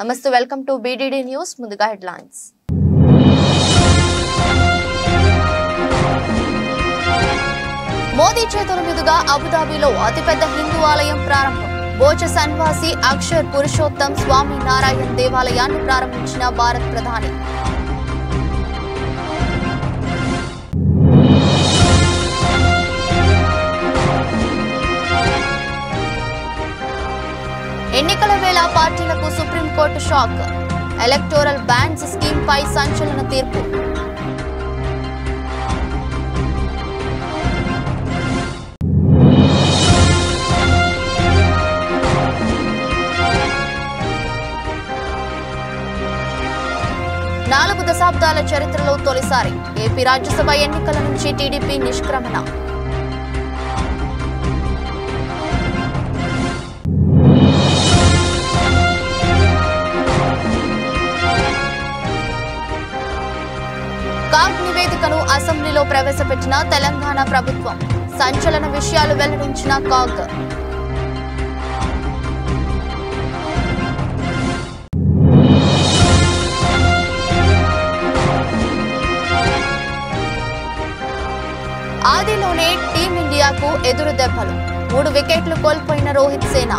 నమస్తే welcome to BDD news ముందుగా headlines Modi చేతుల మీదుగా అబుదాబిలో అతిపెద్ద హిందూ ఆలయం ప్రారంభం భోజ సన్వాసి అక్షర్ పురుషోత్తం స్వామి నారాయణ్ దేవాలయాన్ని ప్రారంభించిన భారత ప్రధాని ఎన్నికల వేళ పార్టీలకు supreme court shock electoral bonds scheme పై సంచలన తీర్పు నాలుగు దశాబ్దాల చరిత్రలో తొలిసారి ఏపీ రాజ్యసభ ఎన్నికల నుంచి టీడీపీ నిష్క్రమణ కాగ్ నివేదికను అసెంబ్లీలో ప్రవేశపెట్టిన తెలంగాణ ప్రభుత్వం సంచలన విషయాలు వెల్లడించిన కాగ్ ఆదిలోనే టీమిండియాకు ఎదురు దెబ్బలు 3 వికెట్లు కోల్పోయిన రోహిత్ సేన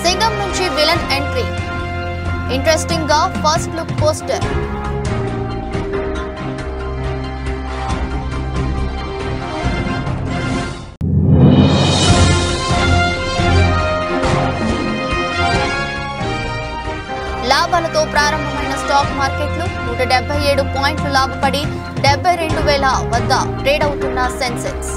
సింగం నుంచి విలన్ ఎంట్రీ ఇంట్రెస్టింగ్ గా ఫస్ట్ లుక్ పోస్టర్ లాభాలతో ప్రారంభమైన స్టాక్ మార్కెట్లు 177 పాయింట్లు లాభపడి 72,000 వద్ద ట్రేడ్ అవుతున్న సెన్సెక్స్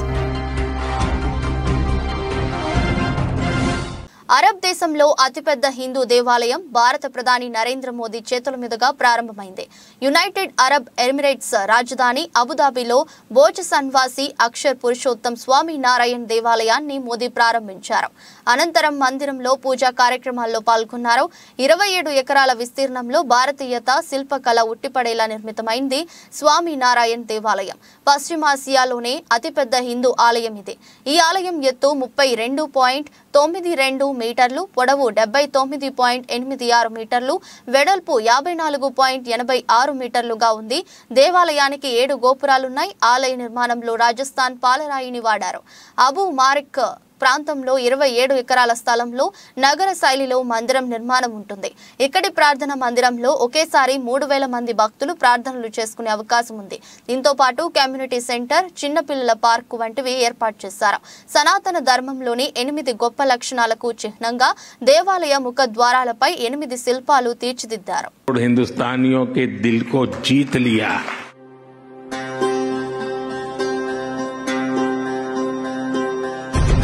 అరబ్ దేశంలో అతిపెద్ద హిందూ దేవాలయం భారత ప్రధాని నరేంద్ర మోదీ చేతుల మీదుగా ప్రారంభమైంది. యునైటెడ్ అరబ్ ఎమిరేట్స్ రాజధాని అబుదాబిలో భోజ సన్వాసి అక్షర్ పురుషోత్తం స్వామి నారాయణ్ దేవాలయాన్ని మోదీ ప్రారంభించారు. అనంతరం మందిరంలో పూజా కార్యక్రమాల్లో పాల్గొన్నారు. 27 ఎకరాల విస్తీర్ణంలో భారతీయత శిల్పకళ ఉట్టిపడేలా నిర్మితమైంది స్వామి నారాయణ్ దేవాలయం. పశ్చిమాసియాలోనే అతిపెద్ద హిందూ ఆలయం ఇది. ఈ ఆలయం ఎత్తు 32.92 మీటర్లు, పొడవు 79.86 మీటర్లు, వెడల్పు 54.86 మీటర్లుగా ఉంది. దేవాలయానికి 7 గోపురాలున్నాయి. ఆలయ నిర్మాణంలో రాజస్థాన్ పాలరాయిని వాడారు. అబు మారిక్ ప్రాంతంలో 27 ఎకరాల స్థలంలో నగర శైలిలో మందిరం నిర్మాణం ఉంటుంది. ఇక్కడి ప్రార్థన మందిరంలో ఒకేసారి 3,000 మంది భక్తులు ప్రార్థనలు చేసుకునే అవకాశం ఉంది. దీంతో పాటు కమ్యూనిటీ సెంటర్, చిన్నపిల్లల పార్కు వంటివి ఏర్పాటు చేశారు. సనాతన ధర్మంలోని 8 గొప్ప లక్షణాలకు చిహ్నంగా దేవాలయ ముఖ ద్వారాలపై 8 శిల్పాలు తీర్చిదిద్దారు. హిందుస్థానియోं के दिल को जीत लिया.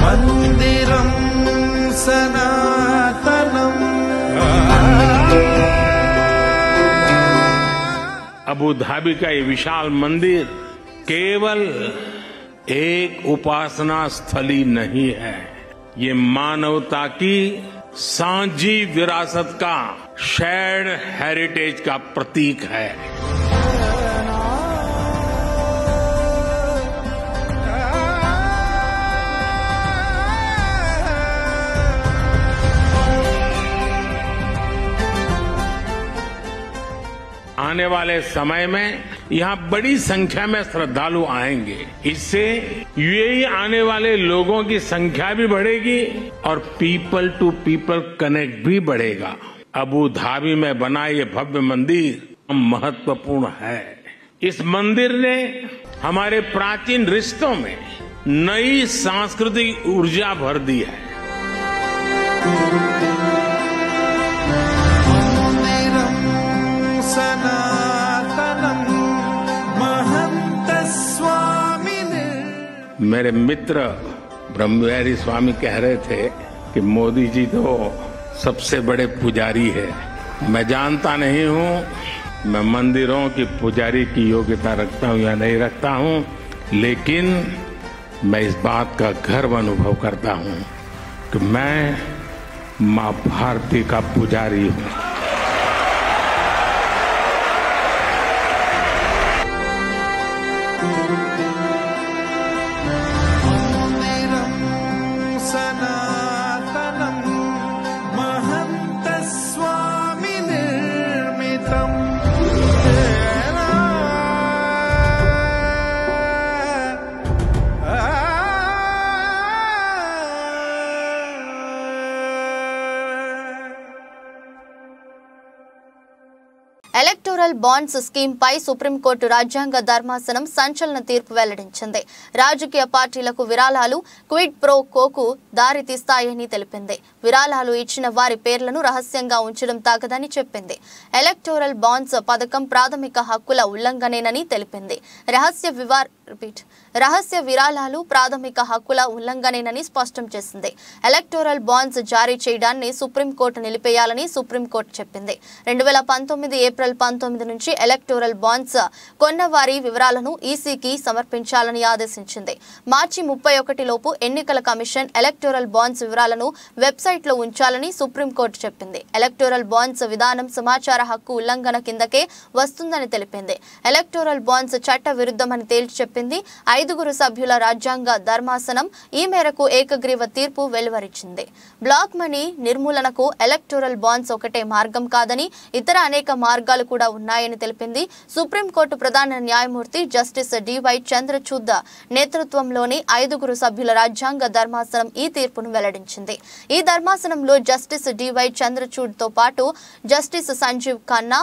मंदिरम सनातनम अबू धाबी का ये विशाल मंदिर केवल एक उपासना स्थली नहीं है, ये मानवता की सांझी विरासत का शेयर्ड हेरिटेज का प्रतीक है. आने वाले समय में यहाँ बड़ी संख्या में श्रद्धालु आएंगे. इससे यूएई आने वाले लोगों की संख्या भी बढ़ेगी और पीपल टू पीपल कनेक्ट भी बढ़ेगा. अबू धाबी में बना ये भव्य मंदिर महत्वपूर्ण है. इस मंदिर ने हमारे प्राचीन रिश्तों में नई सांस्कृतिक ऊर्जा भर दी है. मेरे मित्र ब्रह्मविहारी स्वामी कह रहे थे कि मोदी जी तो सबसे बड़े पुजारी है. मैं जानता नहीं हूँ मैं मंदिरों की पुजारी की योग्यता रखता हूँ या नहीं रखता हूँ, लेकिन मैं इस बात का गर्व अनुभव करता हूँ कि मैं माँ भारती का पुजारी हूँ. ఎలక్టోరల్ బాండ్స్ స్కీమ్ పై సుప్రీంకోర్టు రాజ్యాంగ ధర్మాసనం సంచలన తీర్పు వెల్లడించింది. రాజకీయ పార్టీలకు విరాళాలు క్విడ్ ప్రో కోకు దారి తీస్తాయని తెలిపింది. విరాళాలు ఇచ్చిన వారి పేర్లను రహస్యంగా ఉంచడం తగదని చెప్పింది. ఎలక్టోరల్ బాండ్స్ పథకం ప్రాథమిక హక్కుల ఉల్లంఘనేనని తెలిపింది. రహస్య విరాళాలు ప్రాథమిక హక్కుల ఉల్లంఘనేనని స్పష్టం చేసింది. ఎలక్టోరల్ బాండ్స్ జారీ చేయడాన్ని సుప్రీంకోర్టు నిలిపేయాలని సుప్రీంకోర్టు చెప్పింది. 2019 ఏప్రిల్ 19 నుంచి ఎలక్టోరల్ బాండ్స్ కొన్నవారి వివరాలను ఈసీకి సమర్పించాలని ఆదేశించింది. మార్చి 31 లోపు ఎన్నికల కమిషన్ ఎలక్టోరల్ బాండ్స్ వివరాలను వెబ్సైట్లో ఉంచాలని సుప్రీంకోర్టు చెప్పింది. ఎలక్టోరల్ బాండ్స్ విధానం సమాచార హక్కు ఉల్లంఘన కిందకే వస్తుందని తెలిపింది. ఎలక్టోరల్ బాండ్స్ చట్ట విరుద్ధమని తేల్చి చెప్పింది. 5 సభ్యుల రాజ్యాంగ ధర్మాసనం ఈ మేరకు ఏకగ్రీవ తీర్పు వెలువరించింది. బ్లాక్ మనీ నిర్మూలనకు ఎలక్టోరల్ బాండ్స్ ఒకటే మార్గం కాదని ఇతర అనేక మార్గాలు కూడా ఉన్నాయని తెలిపింది. సుప్రీంకోర్టు ప్రధాన న్యాయమూర్తి జస్టిస్ డివై చంద్రచూడ్ నేతృత్వంలోని 5 సభ్యుల రాజ్యాంగ ధర్మాసనం ఈ తీర్పును వెల్లడించింది. ఈ ధర్మాసనంలో జస్టిస్ డివై చంద్రచూడ్ తో పాటు justice Sanjiv Khanna,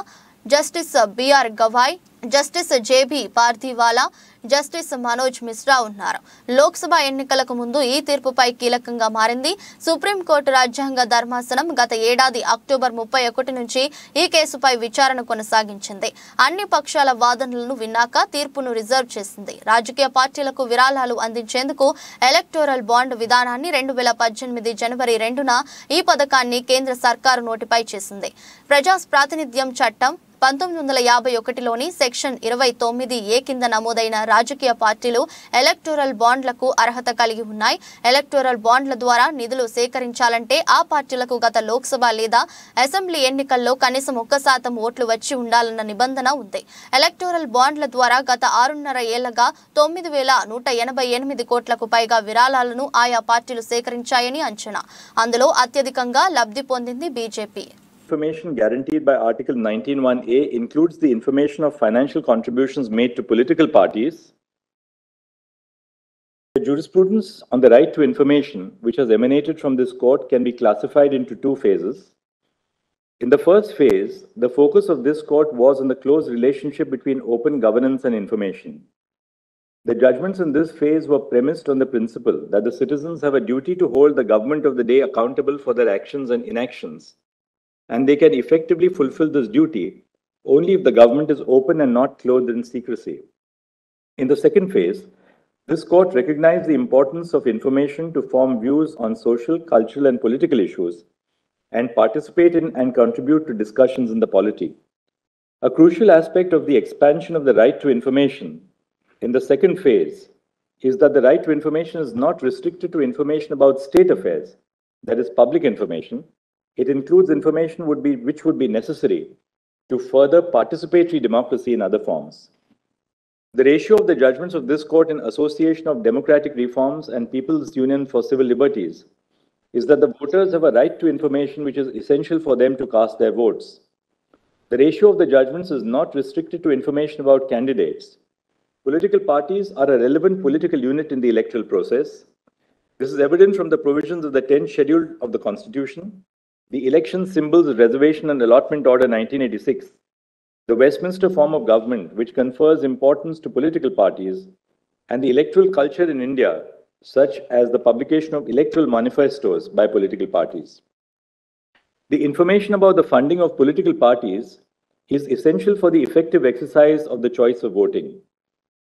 justice BR Gavai, justice JB Pardiwala, justice Manoj Mishra ఉన్నారు. లోక్సభ ఎన్నికలకు ముందు ఈ తీర్పుపై కీలకంగా మారింది. సుప్రీంకోర్టు రాజ్యాంగ ధర్మాసనం గత ఏడాది అక్టోబర్ 31 నుంచి ఈ కేసుపై విచారణ కొనసాగించింది. అన్ని పక్షాల వాదనలను విన్నాక తీర్పును రిజర్వ్ చేసింది. రాజకీయ పార్టీలకు విరాళాలు అందించేందుకు ఎలక్టోరల్ బాండ్ విధానాన్ని 2018 జనవరి 2న ఈ పథకాన్ని కేంద్ర సర్కారు నోటిఫై చేసింది. ప్రజా ప్రాతినిధ్యం చట్టం 1951లోని సెక్షన్ 29A కింద నమోదైన రాజకీయ పార్టీలు ఎలక్టోరల్ బాండ్లకు అర్హత కలిగి ఉన్నాయి. ఎలక్టోరల్ బాండ్ల ద్వారా నిధులు సేకరించాలంటే ఆ పార్టీలకు గత లోక్సభ లేదా అసెంబ్లీ ఎన్నికల్లో కనీసం 1% ఓట్లు వచ్చి ఉండాలన్న నిబంధన ఉంది. ఎలక్టోరల్ బాండ్ల ద్వారా గత 6.5 ఏళ్లుగా 9,188 కోట్లకు పైగా విరాళాలను ఆయా పార్టీలు సేకరించాయని అంచనా. అందులో అత్యధికంగా లబ్ధి పొందింది BJP. Information guaranteed by Article 19(1)A includes the information of financial contributions made to political parties. The jurisprudence on the right to information, which has emanated from this court, can be classified into 2 phases. In the first phase, the focus of this court was on the close relationship between open governance and information. The judgments in this phase were premised on the principle that the citizens have a duty to hold the government of the day accountable for their actions and inactions, and they can effectively fulfill this duty only if the government is open and not clothed in secrecy. In the second phase, this court recognized the importance of information to form views on social, cultural, and political issues and participate in and contribute to discussions in the polity. A crucial aspect of the expansion of the right to information in the second phase is that the right to information is not restricted to information about state affairs, that is public information. It includes information which would be necessary to further participatory democracy in other forms. The ratio of the judgments of this court in Association of Democratic Reforms and People's Union for Civil Liberties is that the voters have a right to information which is essential for them to cast their votes. The ratio of the judgments is not restricted to information about candidates. Political parties are a relevant political unit in the electoral process. This is evident from the provisions of the 10th schedule of the Constitution, the Election Symbols Reservation and Allotment Order 1986, the Westminster form of government which confers importance to political parties, and the electoral culture in India, such as the publication of electoral manifestos by political parties. The information about the funding of political parties is essential for the effective exercise of the choice of voting.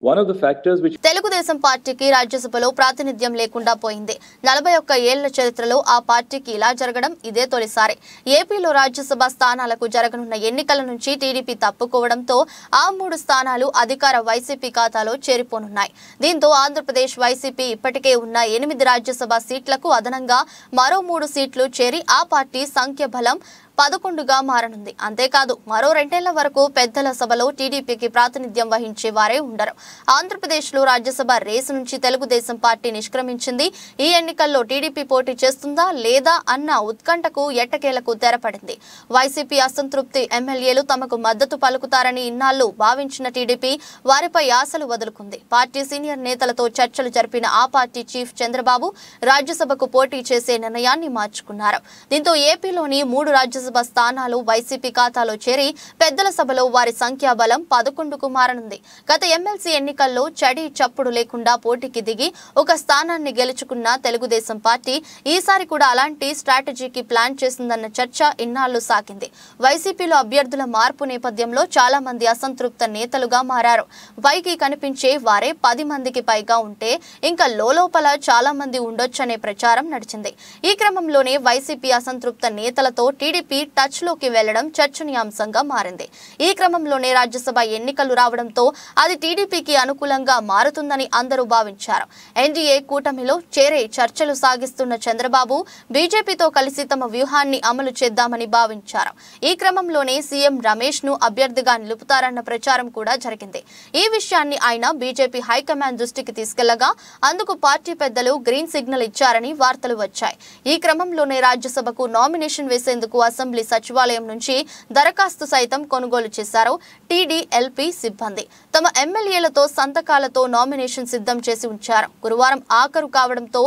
One of the factors which Telugu Desam పార్టీకి రాజ్యసభలో ప్రాతినిధ్యం లేకుండా పోయింది. 41 ఏళ్ల చరిత్రలో ఆ పార్టీకి ఇలా జరగడం ఇదే తొలిసారి. ఏపీలో రాజ్యసభ స్థానాలకు జరగనున్న ఎన్నికల నుంచి టీడీపీ తప్పుకోవడంతో ఆ 3 స్థానాలు అధికార వైసీపీ ఖాతాలో చేరిపోనున్నాయి. దీంతో ఆంధ్రప్రదేశ్ వైసీపీ ఇప్పటికే ఉన్న 8 రాజ్యసభ సీట్లకు అదనంగా మరో 3 సీట్లు చేరి ఆ పార్టీ సంఖ్య బలం 11గా మారనుంది. అంతేకాదు మరో 2 ఏళ్ల వరకు పెద్దల సభలో టీడీపీకి ప్రాతినిధ్యం వహించే వారే ఉండరు. ఆంధ్రప్రదేశ్లో రాజ్యసభ రేసు నుంచి తెలుగుదేశం పార్టీ నిష్క్రమించింది. ఈ ఎన్నికల్లో టీడీపీ పోటీ చేస్తుందా లేదా అన్న ఉత్కంఠకు ఎట్టకేలకు తెరపడింది. వైసీపీ అసంతృప్తి ఎమ్మెల్యేలు తమకు మద్దతు పలుకుతారని ఇన్నాళ్లు భావించిన టీడీపీ వారిపై ఆశలు వదులుకుంది. పార్టీ సీనియర్ నేతలతో చర్చలు జరిపిన ఆ పార్టీ చీఫ్ చంద్రబాబు రాజ్యసభకు పోటీ చేసే నిర్ణయాన్ని మార్చుకున్నారు. దీంతో ఏపీలోని 3 రాజ్యసభ రాజ్యసభ స్థానాలు వైసీపీ ఖాతాలో చేరి పెద్దల సభలో వారి సంఖ్యాబలం 11కు మారనుంది. గత ఎమ్మెల్సీ ఎన్నికల్లో చడి చప్పుడు లేకుండా పోటీకి దిగి ఒక స్థానాన్ని గెలుచుకున్న తెలుగుదేశం పార్టీ ఈసారి కూడా అలాంటి స్ట్రాటజీకి ప్లాన్ చేసిందన్న చర్చ ఇన్నాళ్లు సాగింది. వైసీపీలో అభ్యర్థుల మార్పు నేపథ్యంలో చాలా మంది అసంతృప్త నేతలుగా మారారు. పైకి కనిపించే వారే 10 మందికి పైగా ఉంటే ఇంకా లోపల చాలా మంది ఉండొచ్చనే ప్రచారం నడిచింది. ఈ క్రమంలోనే వైసీపీ అసంతృప్త నేతలతో టీడీపీ టచ్ లోకి వెళ్లడం చర్చనీయాంశంగా మారింది. ఈ క్రమంలోనే రాజ్యసభ ఎన్నికలు రావడంతో అది టీడీపీకి అనుకూలంగా మారుతుందని అందరూ భావించారు. ఎన్డీఏ కూటమిలో చేరే చర్చలు సాగిస్తున్న చంద్రబాబు బీజేపీతో కలిసి తమ వ్యూహాన్ని అమలు చేద్దామని భావించారు. ఈ క్రమంలోనే సీఎం రమేష్ ను అభ్యర్థిగా నిలుపుతారన్న ప్రచారం కూడా జరిగింది. ఈ విషయాన్ని ఆయన బీజేపీ హైకమాండ్ దృష్టికి తీసుకెళ్లగా అందుకు పార్టీ పెద్దలు గ్రీన్ సిగ్నల్ ఇచ్చారని వార్తలు వచ్చాయి. ఈ క్రమంలోనే రాజ్యసభకు నామినేషన్ వేసేందుకు అసెంబ్లీ సచివాలయం నుంచి దరఖాస్తు సైతం కొనుగోలు చేశారు టీడీఎల్పీ సిబ్బంది. తమ ఎమ్మెల్యేలతో సంతకాలతో నామినేషన్ సిద్ధం చేసి ఉంచారు. గురువారం ఆఖరు కావడంతో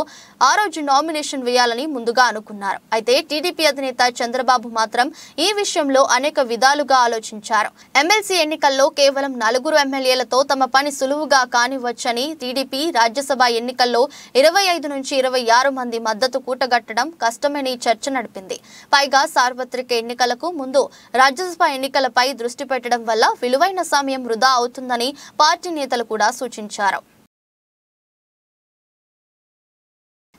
ఆ రోజు నామినేషన్ వేయాలని ముందుగా అనుకున్నారు. అయితే టీడీపీ అధినేత చంద్రబాబు మాత్రం ఈ విషయంలో అనేక విధాలుగా ఆలోచించారు. ఎమ్మెల్సీ ఎన్నికల్లో కేవలం 4 ఎమ్మెల్యేలతో తమ పని సులువుగా కానివచ్చని టీడీపీ రాజ్యసభ ఎన్నికల్లో 25 నుంచి 26 మంది మద్దతు కూటగట్టడం కష్టమని చర్చ నడిపింది. పైగా సార్వత్రిక ఎన్నికలకు ముందు రాజ్యసభ ఎన్నికలపై దృష్టి పెట్టడం వల్ల విలువైన సమయం వృధా అవుతుందని పార్టీ నేతలు కూడా సూచించారు.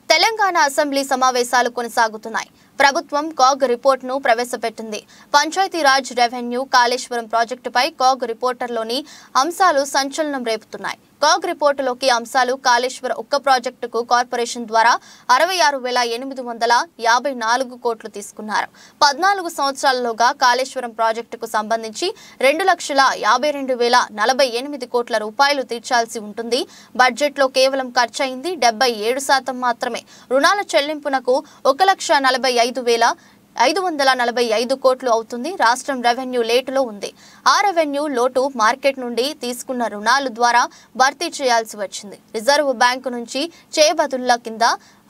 తెలంగాణ అసెంబ్లీ సమావేశాలు కొనసాగుతున్నాయి. ప్రభుత్వం కాగ్ రిపోర్టును ప్రవేశపెట్టింది. పంచాయతీరాజ్, రెవెన్యూ, కాళేశ్వరం ప్రాజెక్టుపై కాగ్ రిపోర్టర్లోని అంశాలు సంచలనం రేపుతున్నాయి. కాగ్ రిపోర్టులోకి అంశాలు కాళేశ్వర ఒక్క ప్రాజెక్టుకు కార్పొరేషన్ ద్వారా 66,854 కోట్లు తీసుకున్నారు. 14 సంవత్సరాలలోగా కాళేశ్వరం ప్రాజెక్టుకు సంబంధించి 2,52,048 కోట్ల రూపాయలు తీర్చాల్సి ఉంటుంది. బడ్జెట్లో కేవలం ఖర్చయింది 77% మాత్రమే. రుణాల చెల్లింపునకు 1,45,545 కోట్లు అవుతుంది. రాష్ట్రం రెవెన్యూ లేటులో ఉంది. ఆ రెవెన్యూ లోటు మార్కెట్ నుండి తీసుకున్న రుణాల ద్వారా భర్తీ చేయాల్సి వచ్చింది. రిజర్వ్ బ్యాంకు నుంచి చేయబదుళ్ల కింద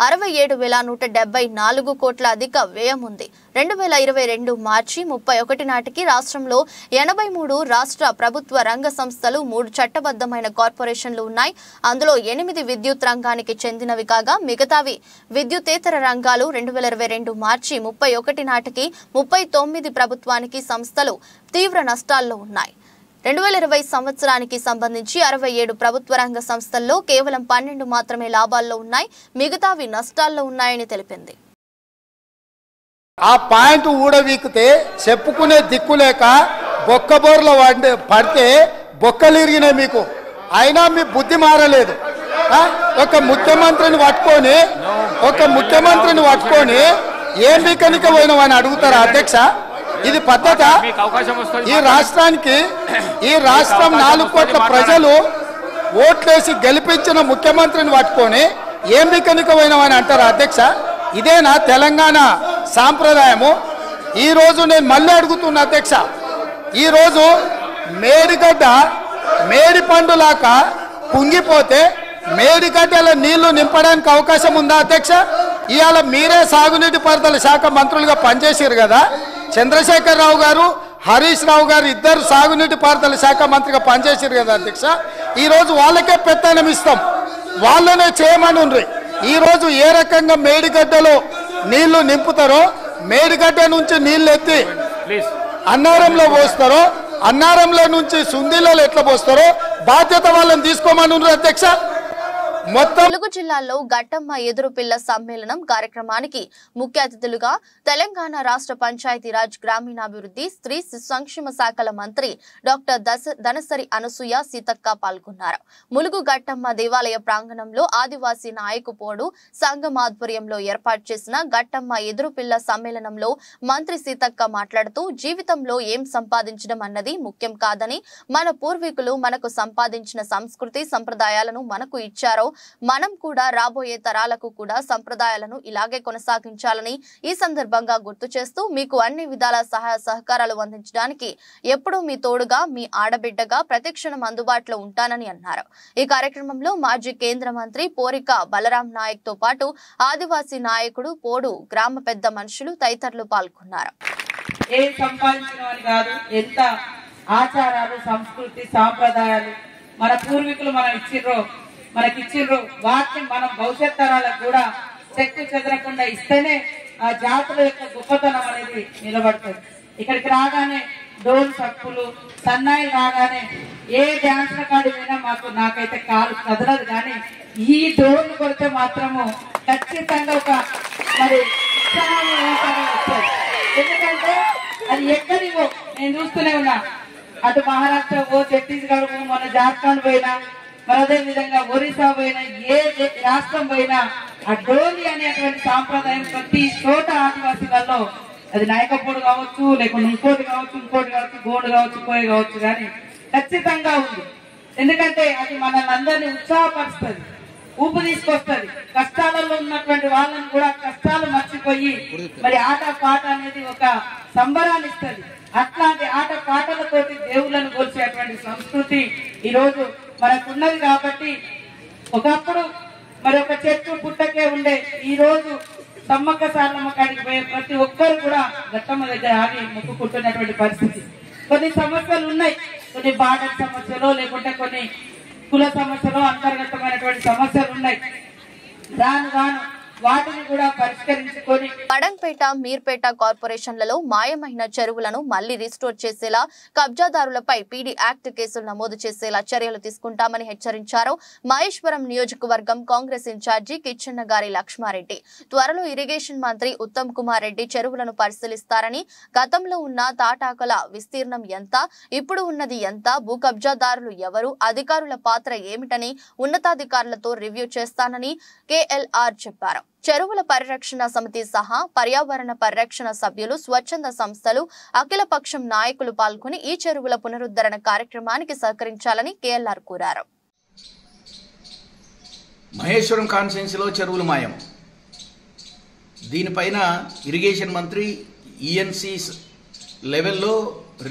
67,174 కోట్ల అధిక వ్యయం ఉంది. 2022 మార్చి 31 నాటికి రాష్ట్రంలో 83 రాష్ట్ర ప్రభుత్వ రంగ సంస్థలు, 3 చట్టబద్ధమైన కార్పొరేషన్లు ఉన్నాయి. అందులో 8 విద్యుత్ రంగానికి చెందినవి కాగా మిగతావి విద్యుతేతర రంగాలు. 2022 మార్చి 31 నాటికి 39 ప్రభుత్వానికి సంస్థలు తీవ్ర నష్టాల్లో ఉన్నాయి. 2020 సంవత్సరానికి సంబంధించి 67 ప్రభుత్వ రంగ సంస్థల్లో కేవలం 12 మాత్రమే లాభాల్లో ఉన్నాయి. మిగతావి నష్టాల్లో ఉన్నాయని తెలిపింది. ఆ పాయింట్ ఊడవీకితే చెప్పుకునే దిక్కులేక బొక్కబోర్ల పడితే బొక్కలిరిగినాయి మీకు. అయినా మీ బుద్ధి మారలేదు. ఒక ముఖ్యమంత్రిని పట్టుకొని ఏం బికనిక పోయినవని అడుగుతారా అధ్యక్ష? ఇది పద్ధత? ఈ రాష్ట్రం 4 కోట్ల ప్రజలు ఓట్లేసి గెలిపించిన ముఖ్యమంత్రిని పట్టుకొని ఏం బికనిక పోయినవని అంటారా అధ్యక్ష? ఇదేనా తెలంగాణ సాంప్రదాయము? ఈరోజు నేను మళ్ళీ అడుగుతున్నా అధ్యక్ష, ఈరోజు మేడిగడ్డ మేడి పండులాక కుంగిపోతే మేడిగడ్డల నీళ్లు నింపడానికి అవకాశం ఉందా అధ్యక్ష? ఇవాళ మీరే సాగునీటి పారుదల శాఖ మంత్రులుగా పనిచేసారు కదా. చంద్రశేఖర్ రావు గారు, హరీష్ రావు గారు ఇద్దరు సాగునీటి పారుదల శాఖ మంత్రిగా పనిచేసారు కదా అధ్యక్ష. ఈరోజు వాళ్ళకే పెత్తనం ఇస్తాం, వాళ్ళనే చేయమని ఉండ్రి. ఈరోజు ఏ రకంగా మేడిగడ్డలో నీళ్లు నింపుతారో, మేడిగడ్డ నుంచి నీళ్లు ఎత్తి అన్నారంలో పోస్తారో, అన్నారంలో నుంచి సుందీలలో ఎట్లా పోస్తారో బాధ్యత వాళ్ళని తీసుకోమని ఉండ్రి అధ్యక్ష. ములుగు జిల్లాలో గట్టమ్మ ఎదురుపిల్ల సమ్మేళనం కార్యక్రమానికి ముఖ్య అతిథులుగా తెలంగాణ రాష్ట్ర పంచాయతీరాజ్, గ్రామీణాభివృద్ధి, స్త్రీ శిశు సంక్షేమ శాఖల మంత్రి డాక్టర్ ధనసరి అనసూయ సీతక్క పాల్గొన్నారు. ములుగు గట్టమ్మ దేవాలయ ప్రాంగణంలో ఆదివాసీ నాయకుపోడు సంఘం ఆధ్వర్యంలో ఏర్పాటు చేసిన గట్టమ్మ ఎదురుపిల్ల సమ్మేళనంలో మంత్రి సీతక్క మాట్లాడుతూ, జీవితంలో ఏం సంపాదించడం అన్నది ముఖ్యం కాదని, మన పూర్వీకులు మనకు సంపాదించిన సంస్కృతి సంప్రదాయాలను మనకు ఇచ్చారో మనం కూడా రాబోయే తరాలకు కూడా సంప్రదాయాలను ఇలాగే కొనసాగించాలని ఈ సందర్భంగా గుర్తు చేస్తూ, మీకు అన్ని విధాల సహాయ సహకారాలు అందించడానికి ఎప్పుడూ మీ తోడుగా, మీ ఆడబిడ్డగా ప్రతిక్షణం అందుబాటులో ఉంటానని అన్నారు. ఈ కార్యక్రమంలో మాజీ కేంద్ర మంత్రి పోరిక బలరాం నాయక్ తో పాటు ఆదివాసీ నాయకుడు, పోడు గ్రామ పెద్ద మనుషులు తదితరులు పాల్గొన్నారు. ఏం సంపాదించడం అని కాదు, ఎంత ఆచారాలు, సంస్కృతి, సాంప్రదాయాలు మన పూర్వీకులు మనకిచ్చిర్రో వాటిని మనం భవిష్యత్ తరాలకు కూడా చెక్కు చెదరకుండా ఇస్తేనే ఆ జాతుల యొక్క గొప్పతనం అనేది నిలబడుతుంది. ఇక్కడికి రాగానే డోలు సప్పులు సన్నాయిలు రాగానే ఏ డాన్స్ కాడి పోయినా నాకైతే కాలు కదలదు, కానీ ఈ డోలు కొడితే మాత్రము ఖచ్చితంగా ఒక మరి ఉత్సాహం వస్తుంది. ఎందుకంటే అది ఎక్కడివో నేను చూస్తూనే ఉన్నా, అటు మహారాష్ట్ర పో, ఛత్తీస్గఢ్ పో, మన జార్ఖండ్ పోయినా, మరి అదే విధంగా ఒరిస్సా పోయినా, ఏ రాష్ట్రం పోయినా ఆ డోలి అనేటువంటి సాంప్రదాయం ప్రతి చోట ఆదివాసీలలో అది నాయకపోడు కావచ్చు, లేకుంటే ఇంకోటి కావచ్చు, గోండు కావచ్చు, కోయ కావచ్చు, కానీ ఖచ్చితంగా ఉంది. ఎందుకంటే అది మనల్ని అందరినీ ఉత్సాహపరుస్తుంది, ఊపు తీసుకొస్తుంది. కష్టాలలో ఉన్నటువంటి వాళ్ళని కూడా కష్టాలు మర్చిపోయి మరి ఆట పాట అనేది ఒక సంబరాన్ని ఇస్తుంది. అట్లాంటి ఆట పాటలతోటి దేవుళ్ళను కొలిచేటువంటి సంస్కృతి ఈ రోజు మనకున్నది. కాబట్టి ఒకప్పుడు మరి ఒక చెట్టు పుట్టకే ఉండే, ఈ రోజు సమ్మక్క సారలమ్మ కాడికి పోయే ప్రతి ఒక్కరు కూడా గట్టమ్మ దగ్గర ఆగి మొక్కుకుంటున్నటువంటి పరిస్థితి. కొన్ని సమస్యలు ఉన్నాయి, కొన్ని బార్డర్ సమస్యలు, లేకుంటే కొన్ని కుల సమస్యలు, అంతర్గతమైనటువంటి సమస్యలు ఉన్నాయి. రాను వాటిని కూడా పరిష్కరించుకొని పడంపేట, మీర్పేట కార్పొరేషన్లలో మాయమైన చెరువులను మళ్లీ రిస్టోర్ చేసేలా, కబ్జాదారులపై పీడీ యాక్ట్ కేసులు నమోదు చేసేలా చర్యలు తీసుకుంటామని హెచ్చరించారు మహేశ్వరం నియోజకవర్గం కాంగ్రెస్ ఇన్ఛార్జి కిచ్చన్నగారి లక్ష్మారెడ్డి. త్వరలో ఇరిగేషన్ మంత్రి ఉత్తమ్ కుమార్ రెడ్డి చెరువులను పరిశీలిస్తారని, గతంలో ఉన్న తాటాకల విస్తీర్ణం ఎంత, ఇప్పుడు ఉన్నది ఎంత, భూ కబ్జాదారులు ఎవరు, అధికారుల పాత్ర ఏమిటని ఉన్నతాధికారులతో రివ్యూ చేస్తానని కేఎల్ఆర్ చెప్పారు. చెరువుల పరిరక్షణ సమితి సహా పర్యావరణ పరిరక్షణ సభ్యులు, స్వచ్ఛంద సంస్థలు, అఖిలపక్షం నాయకులు పాల్గొని ఈ చెరువుల పునరుద్ధరణ కార్యక్రమానికి సహకరించాలని కేఎల్ఆర్ కోరారు. మహేశ్వరం కాన్స్టిట్యున్సీలో చెరువులు మాయం. దీనిపైన ఇరిగేషన్ మంత్రి ఈఎన్సీ లెవెల్లో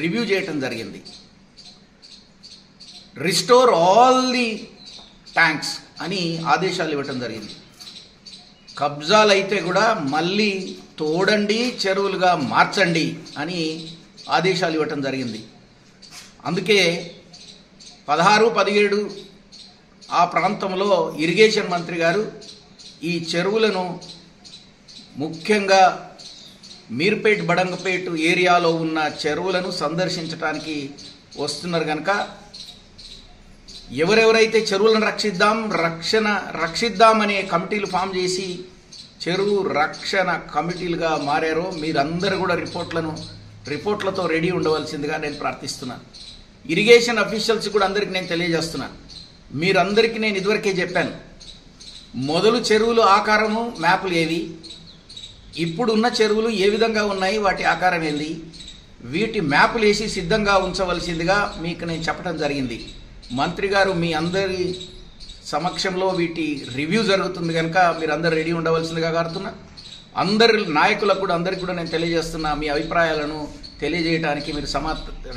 రివ్యూ చేయటం జరిగింది. రిస్టోర్ ఆల్ ది ట్యాంక్స్ అని ఆదేశాలు ఇవ్వటం జరిగింది. కబ్జాలు అయితే కూడా మళ్ళీ తోడండి, చెరువులుగా మార్చండి అని ఆదేశాలు ఇవ్వటం జరిగింది. అందుకే 16, 17 ఆ ప్రాంతంలో ఇరిగేషన్ మంత్రి గారు ఈ చెరువులను ముఖ్యంగా మీర్పేట్, బడంగపేట్ ఏరియాలో ఉన్న చెరువులను సందర్శించడానికి వస్తున్నారు కనుక ఎవరెవరైతే చెరువులను రక్షిద్దామనే కమిటీలు ఫామ్ చేసి చెరువు రక్షణ కమిటీలుగా మారారో మీరందరూ కూడా రిపోర్ట్లతో రెడీ ఉండవలసిందిగా నేను ప్రార్థిస్తున్నాను. ఇరిగేషన్ అఫీషియల్స్ కూడా అందరికీ నేను తెలియజేస్తున్నాను. మీరందరికీ నేను ఇదివరకే చెప్పాను, మొదలు చెరువులు ఆకారము మ్యాపులు ఏవి, ఇప్పుడున్న చెరువులు ఏ విధంగా ఉన్నాయి, వాటి ఆకారం ఏంది, వీటి మ్యాపులు వేసి సిద్ధంగా ఉంచవలసిందిగా మీకు నేను చెప్పడం జరిగింది. మంత్రి గారు మీ అందరి సమక్షంలో వీటి రివ్యూ జరుగుతుంది కనుక మీరందరూ రెడీ ఉండవలసిందిగా కోరుతున్నా. అందరి నాయకులకు కూడా అందరికీ కూడా నేను తెలియజేస్తున్నా, మీ అభిప్రాయాలను తెలియజేయడానికి మీరు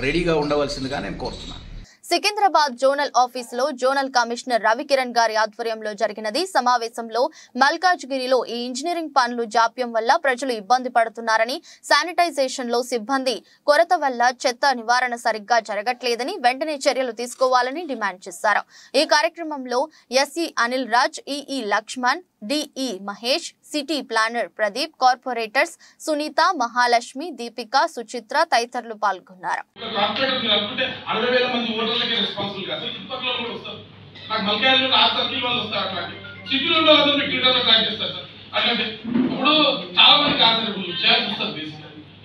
రెడీగా ఉండవలసిందిగా నేను కోరుతున్నాను. సికింద్రాబాద్ జోనల్ ఆఫీసులో జోనల్ కమిషనర్ రవికిరణ్ గారి ఆధ్వర్యంలో జరిగినది. సమావేశంలో మల్కాజ్గిరిలో ఈ ఇంజనీరింగ్ పనులు జాప్యం వల్ల ప్రజలు ఇబ్బంది పడుతున్నారని, శానిటైజేషన్ లో సిబ్బంది కొరత వల్ల చెత్త నివారణ సరిగ్గా జరగట్లేదని, వెంటనే చర్యలు తీసుకోవాలని డిమాండ్ చేశారు. ఈ కార్యక్రమంలో SE Anil Raj, EE Laxman, DE Mahesh, city planner Pradeep, corporators Sunitha, Mahalakshmi, Deepika, Suchitra తదితరులు పాల్గొన్నారు.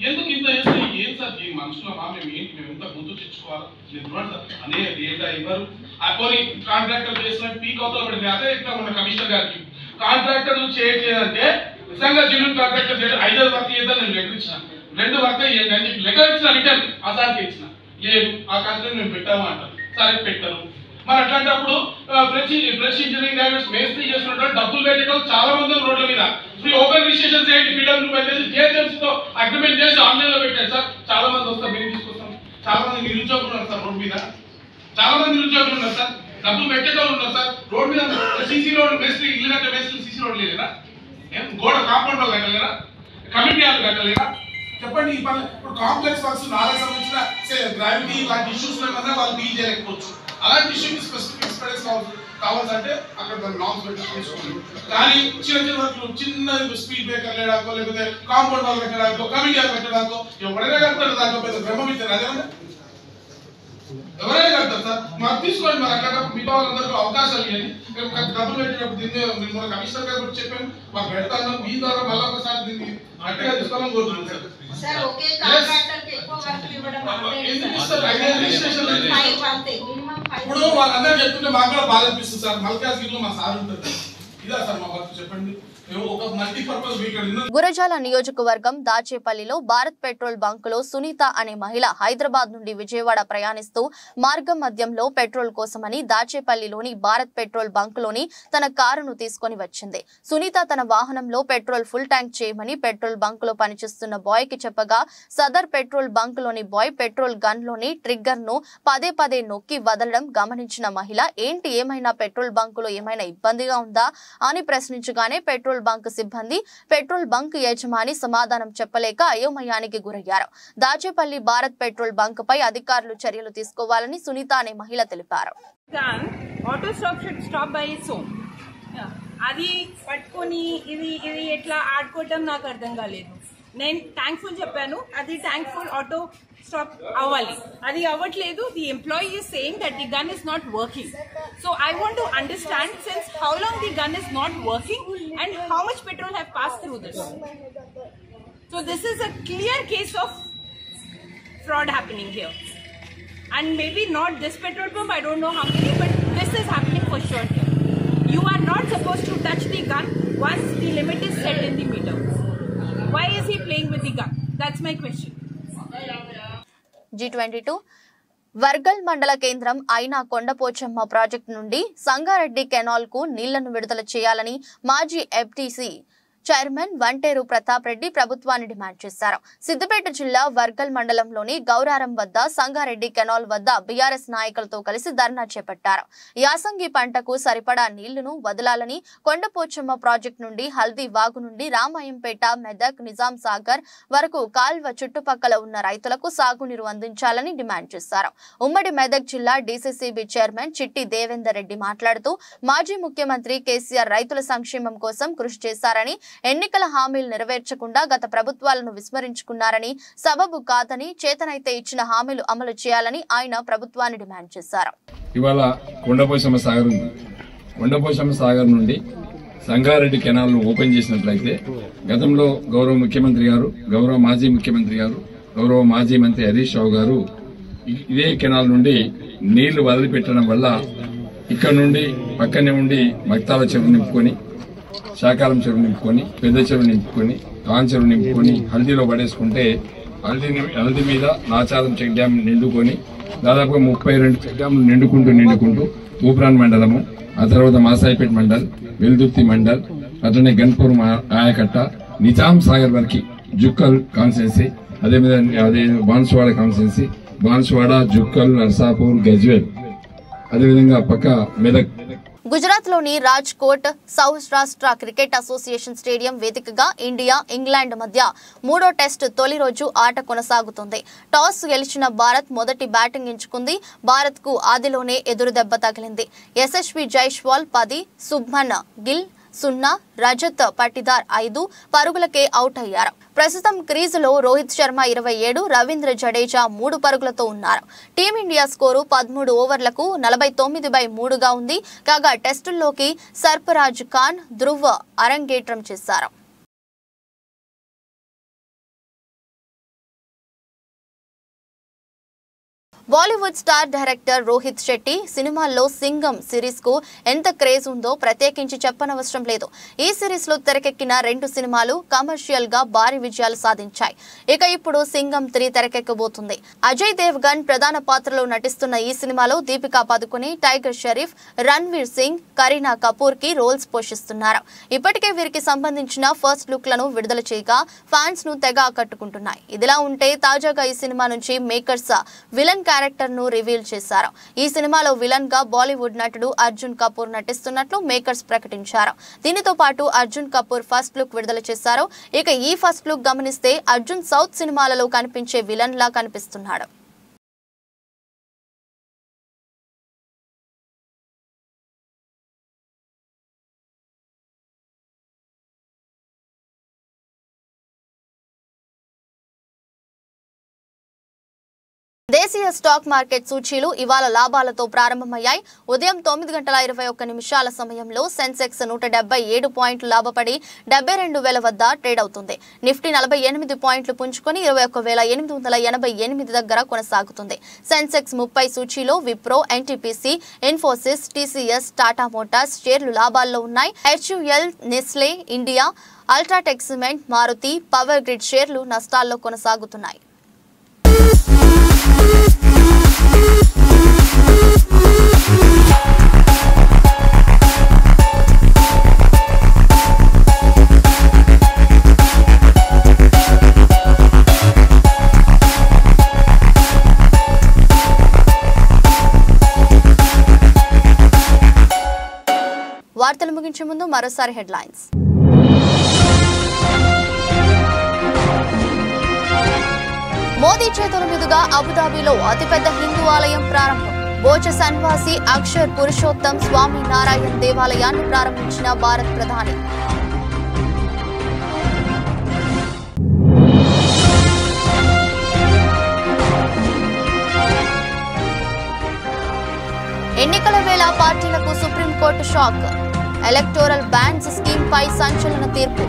ఎందుకు ఇంత చేస్తే ఏం సార్ ఈ మనుషులమా మేము ఏంటి మేము ఎంత గుర్తు తెచ్చుకోవాలి సార్ అనే డేటా ఇవ్వరు. పోనీ కాంట్రాక్టర్ చేసిన పీక్ అవతల పడింది. అదే ఇక్కడ ఉన్న కమిషనర్ గారికి కాంట్రాక్టర్లు చేయాలంటే నిజంగా జెన్యూన్ కాంట్రాక్టర్ చేయడం 5 వర్క్ చేద్దాం నేను లెక్క ఇచ్చిన 2 వర్క్ చేయండి అని చెప్పి లెక్క ఇచ్చిన రిటర్న్ అసార్కి ఇచ్చిన లేదు ఆ కాంట్రాక్ట్ మేము పెట్టాము అంటారు. సరే పెట్టారు. మరి అట్లాంటప్పుడు ఫ్రెష్ ఇంజనీరింగ్ గ్రాడ్యుయేట్స్ మేస్త్రీ చేస్తున్నట్టు డబ్బులు పెట్టేటప్పుడు చాలా మంది రోడ్ల మీద ఫ్రీ ఓపెన్ రిజిస్ట్రేషన్ చేయండి పీడబ్ల్యూ పెట్టేసి జిహెచ్ఎంసీతో అగ్రిమెంట్ చేసి ఆన్లైన్ లో పెట్టారు సార్. చాలా మంది వస్తారు, మేము తీసుకొస్తాం. చాలా మంది నిరుద్యోగులు ఉన్నారు సార్ రోడ్ మీద, చాలా మంది నిరుద్యోగులు ఉన్నారు సార్, డబ్బులు పెట్టేటోళ్ళు ఉన్నారు సార్. రోడ్ మీద సీసీ రోడ్ మేస్త్రీ ఇల్లు కట్టే మేస్త్రీ సీసీ రోడ్ లేరా, గోడ కాంపౌండ్ వాళ్ళు కట్టలేరా, కమిటీ వాళ్ళు కట్టలేరా, చెప్పండి. ఇప్పుడు కాంప్లెక్స్ వర్క్స్ నాలుగు సంబంధించిన గ్రావిటీ ఇలాంటి ఇష్యూస్ ఏమన్నా వాళ్ళు డీల్ చేయలేకపోవచ్చు. అలాంటి ఇష్యూకి స్పెసిఫిక్ ఎక్స్పీరియన్స్ కావాల్సింటే అక్కడ నామ్స్ పెట్టి తీసుకోండి. కానీ చిన్న వర్క్లు చిన్న స్పీడ్ బ్రేకర్ లేడాకో లేకపోతే కాంపౌండ్ వాల్ పెట్టడాకో కమిటీ పెట్టడాకో ఎవరైనా కడతారు. దాంట్లో పెద్ద బ్రహ్మ ఇచ్చారు. అదేమన్నా ఎవరైనా కడతారు సార్. మాకు తీసుకోండి. మరి అక్కడ మిగతా వాళ్ళందరికీ అవకాశాలు ఇవ్వండి. డబ్బులు పెట్టేటప్పుడు దీన్ని మన కమిషనర్ గారు కూడా చెప్పాను. మాకు పెడతాను. మీ ద్వారా మళ్ళీ ఒకసారి దీన్ని గట్టిగా తీసుకోవాలని కోరుతున్నాను సార్. ఇప్పుడు వాళ్ళందరూ చెప్తుంటే మాకు కూడా బాధ అనిపిస్తుంది సార్. మల్కాజ్గిరిలో మా సార్ ఉంటుంది. ఇదా సార్ మా వర్క్ చెప్పండి. గురజాల నియోజకవర్గం దాచేపల్లిలో భారత్ పెట్రోల్ బంకులో సునీత అనే మహిళ హైదరాబాద్ నుండి విజయవాడ ప్రయాణిస్తూ మార్గం మధ్యంలో పెట్రోల్ కోసమని దాచేపల్లిలోని భారత్ పెట్రోల్ బంకులోని తన కారును తీసుకుని వచ్చింది. సునీత తన వాహనంలో పెట్రోల్ ఫుల్ ట్యాంక్ చేయమని పెట్రోల్ బంకులో పనిచేస్తున్న బాయ్ కి చెప్పగా సదర్ పెట్రోల్ బంకులోని బాయ్ పెట్రోల్ గన్ లోని ట్రిగ్గర్ ను పదే పదే నొక్కి వదలడం గమనించిన మహిళ ఏంటి ఏమైనా పెట్రోల్ బంకులో ఏమైనా ఇబ్బందిగా ఉందా అని ప్రశ్నించగానే పెట్రోల్ బంక్ సిబ్బంది పెట్రోల్ బంక్ యజమాని సమాధానం చెప్పలేక అయోమయానికి గురయ్యారు. దాచేపల్లి భారత్ పెట్రోల్ బంక్ పై అధికారులు చర్యలు తీసుకోవాలని సునీత అనే మహిళ తెలిపారు. అది పట్టుకొని ఇది ఎట్లా ఆడుకోవటం నాకు అర్థం కాలేదు. నేను థ్యాంక్ఫుల్ చెప్పాను. అది థ్యాంక్ఫుల్ ఆటో స్టాప్ అవ్వాలి. అది అవ్వట్లేదు. The employee is saying that the gun is not working. So I want to understand since how long the gun is not working and how much petrol have passed through this. So this is a clear case of fraud happening here. And maybe not this petrol pump, I don't know how many, but this is happening for sure here. You are not supposed to touch the gun once the limit is set in the meter. Why is he playing with the gun? That's my question. G22 Wargal మండల కేంద్రం అయిన Kondapochamma project నుండి Sangareddy canal కు నీళ్లను విడుదల చేయాలని మాజీ FTC chairman Vanteru Pratap Reddy ప్రభుత్వాన్ని డిమాండ్ చేశారు. సిద్దిపేట జిల్లా వర్గల్ మండలంలోని గౌరారం వద్ద సంగారెడ్డి కెనాల్ వద్ద బీఆర్ఎస్ నాయకులతో కలిసి ధర్నా చేపట్టారు. యాసంగి పంటకు సరిపడా నీళ్లను వదలాలని, కొండపోచమ్మ ప్రాజెక్టు నుండి హల్దీ వాగు నుండి రామాయంపేట, మెదక్, నిజాం సాగర్ వరకు కాల్వ చుట్టుపక్కల ఉన్న రైతులకు సాగునీరు అందించాలని డిమాండ్ చేశారు. ఉమ్మడి మెదక్ జిల్లా డీసీసీబీ చైర్మన్ చిట్టి దేవేందర్ రెడ్డి మాట్లాడుతూ మాజీ ముఖ్యమంత్రి కేసీఆర్ రైతుల సంక్షేమం కోసం కృషి చేశారని, ఎన్నికల హామీలు నెరవేర్చకుండా గత ప్రభుత్వాలను విస్మరించుకున్నారని, సబబు కాదని చేతనైతే ఇచ్చిన హామీలు అమలు చేయాలని ఆయన ప్రభుత్వాన్ని డిమాండ్ చేశారు. ఇవాళ కొండపోచమ్మ సాగర్ ఉంది. కొండపోచమ్మ సాగర్ నుండి సంగారెడ్డి కెనాల్ ను ఓపెన్ చేసినట్లయితే గతంలో గౌరవ ముఖ్యమంత్రి గారు, గౌరవ మాజీ ముఖ్యమంత్రి గారు, గౌరవ మాజీ మంత్రి హరీష్ రావు గారు ఇదే కెనాల్ నుండి నీళ్లు వదిలిపెట్టడం వల్ల ఇక్కడ నుండి పక్కనే ఉండి మక్తాల చెరువు నింపుకొని, శాకాలం చెరువు నింపుకొని, పెద్ద చెరువు నింపుకొని, కాన్ చెరువు నింపుకొని హల్దీలో పడేసుకుంటే హల్దీ మీద నాచారం చెక్ డ్యాం నిండుకొని దాదాపు 32 చెక్ డ్యాములు నిండుకుంటూ తూప్రాన్ మండలము, ఆ తర్వాత మాసాయిపేట మండల్, వెల్దుర్తి మండల్, అట్లనే గన్పూర్ ఆయకట్ట, నిజాం సాగర్ వరకు జుక్కల్ కాన్స్టిట్యున్సీ, అదే బాన్సువాడ కాన్స్టిట్యున్సీ, బాన్సువాడ, జుక్కల్, నర్సాపూర్, గజ్వేల్, అదేవిధంగా పక్క మెదక్. గుజరాత్ లోని Rajkot Saurashtra cricket association stadium వేదికగా ఇండియా, ఇంగ్లాండ్ మధ్య 3వ టెస్ట్ తొలి రోజు ఆట కొనసాగుతుంది. టాస్ గెలిచిన భారత్ మొదటి బ్యాటింగ్ ఎంచుకుంది. భారత్ కు ఆదిలోనే ఎదురుదెబ్బ తగిలింది. యశస్వి జైస్వాల్ 10, శుభ్మన్ గిల్ 0, రజత్ పటిదార్ 5 పరుగులకే అవుట్ అయ్యారు. ప్రస్తుతం క్రీజులో రోహిత్ శర్మ 27, రవీంద్ర జడేజా 3 పరుగులతో ఉన్నారు. టీమిండియా స్కోరు 13 ఓవర్లకు 49/3గా ఉంది. కాగా టెస్టుల్లోకి సర్ఫరాజ్ ఖాన్, ధ్రువ్ అరంగేట్రం చేశారు. బాలీవుడ్ స్టార్ డైరెక్టర్ రోహిత్ శెట్టి సినిమాల్లో సింగం సిరీస్ కు ఎంత క్రేజ్ ఉందో ప్రత్యేకించి చెప్పనవసరం లేదు. ఈ సిరీస్ లో తెరకెక్కిన 2 సినిమాలు కమర్షియల్ గా భారీ విజయాలు సాధించాయి. ఇక ఇప్పుడు సింగం 3 తెరకెక్కబోతుంది. అజయ్ దేవ్గన్ ప్రధాన పాత్రలో నటిస్తున్న ఈ సినిమాలో దీపికా పదుకుని, టైగర్ షరీఫ్, రణ్వీర్ సింగ్, కరీనా కపూర్ కి రోల్స్ పోషిస్తున్నారు. ఇప్పటికే వీరికి సంబంధించిన ఫస్ట్ లుక్ లను విడుదల చేయగా ఫ్యాన్స్ ను తెగ ఆకట్టుకుంటున్నాయి. ఇదిలా ఉంటే తాజాగా ఈ సినిమా నుంచి మేకర్స్ విలన్ క్యారెక్టర్ ను రివీల్ చేశారు. ఈ సినిమాలో విలన్ గా బాలీవుడ్ నటుడు అర్జున్ కపూర్ నటిస్తున్నట్లు మేకర్స్ ప్రకటించారు. దీనితో పాటు అర్జున్ కపూర్ ఫస్ట్ లుక్ విడుదల చేశారు. ఇక ఈ ఫస్ట్ లుక్ గమనిస్తే అర్జున్ సౌత్ సినిమాలలో కనిపించే విలన్ లా కనిపిస్తున్నాడు. దేశీయ స్టాక్ మార్కెట్ సూచీలు ఇవాళ లాభాలతో ప్రారంభమయ్యాయి. ఉదయం 9:21 సమయంలో సెన్సెక్స్ 177 పాయింట్లు లాభపడి 72,000 వద్ద ట్రేడ్ అవుతుంది. నిఫ్టీ 48 పాయింట్లు పుంజుకొని 21,888 దగ్గర కొనసాగుతుంది. సెన్సెక్స్ 30 సూచీలో Wipro, NTPC, Infosys, TCS, Tata Motors షేర్లు లాభాల్లో ఉన్నాయి. HUL, Nestle India, UltraTech Cement, Maruti, Power Grid షేర్లు నష్టాల్లో కొనసాగుతున్నాయి. వార్తలు ముగించే ముందు మరోసారి హెడ్లైన్స్. మోదీ చేతుల మీదుగా అబుదాబిలో అతిపెద్ద హిందూ ఆలయం ప్రారంభం. బోచ సన్వాసి అక్షర్ పురుషోత్తం స్వామి నారాయణ్ దేవాలయాన్ని ప్రారంభించిన భారత్ ప్రధాని. ఎన్నికల వేళ పార్టీలకు supreme court shock. Electoral bonds scheme పై సంచలన తీర్పు.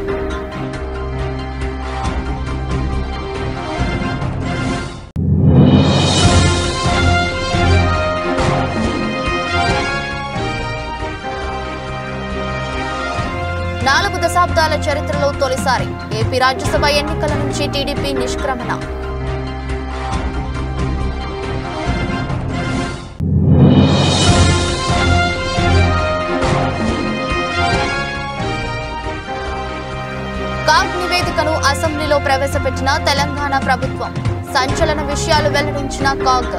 నాలుగు దశాబ్దాల చరిత్రలో తొలిసారి ఏపీ రాజ్యసభ ఎన్నికల నుంచి టీడీపీ నిష్క్రమణ. కాగ్ నివేదికను అసెంబ్లీలో ప్రవేశపెట్టిన తెలంగాణ ప్రభుత్వం. సంచలన విషయాలు వెల్లడించిన కాగ్.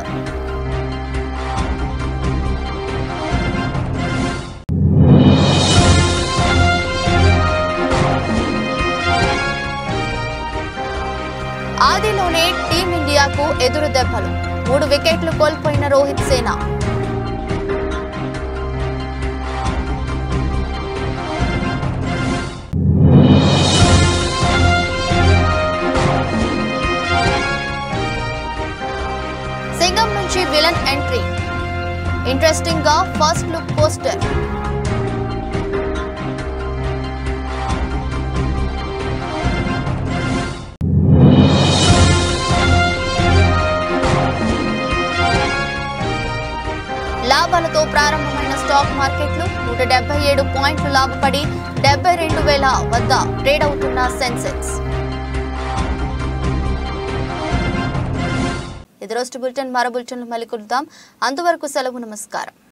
ఆదిలోనే టీమిండియాకు ఎదురు దెబ్బలు. 3 వికెట్లు కోల్పోయిన రోహిత్ సేన. సింగం నుంచి విలన్ ఎంట్రీ. ఇంట్రెస్టింగ్ గా ఫస్ట్ లుక్ పోస్టర్. లాభాలతో ప్రారంభమైన స్టాక్ మార్కెట్లు 177 పాయింట్లు లాభపడి 72,000 వద్ద ట్రేడ్ అవుతున్న సెన్సెక్స్. ఇది రోజు బులెటిన్. మరో బులెటిన్లో మళ్ళీ కలుద్దాం. అంతవరకు సెలవు. నమస్కారం.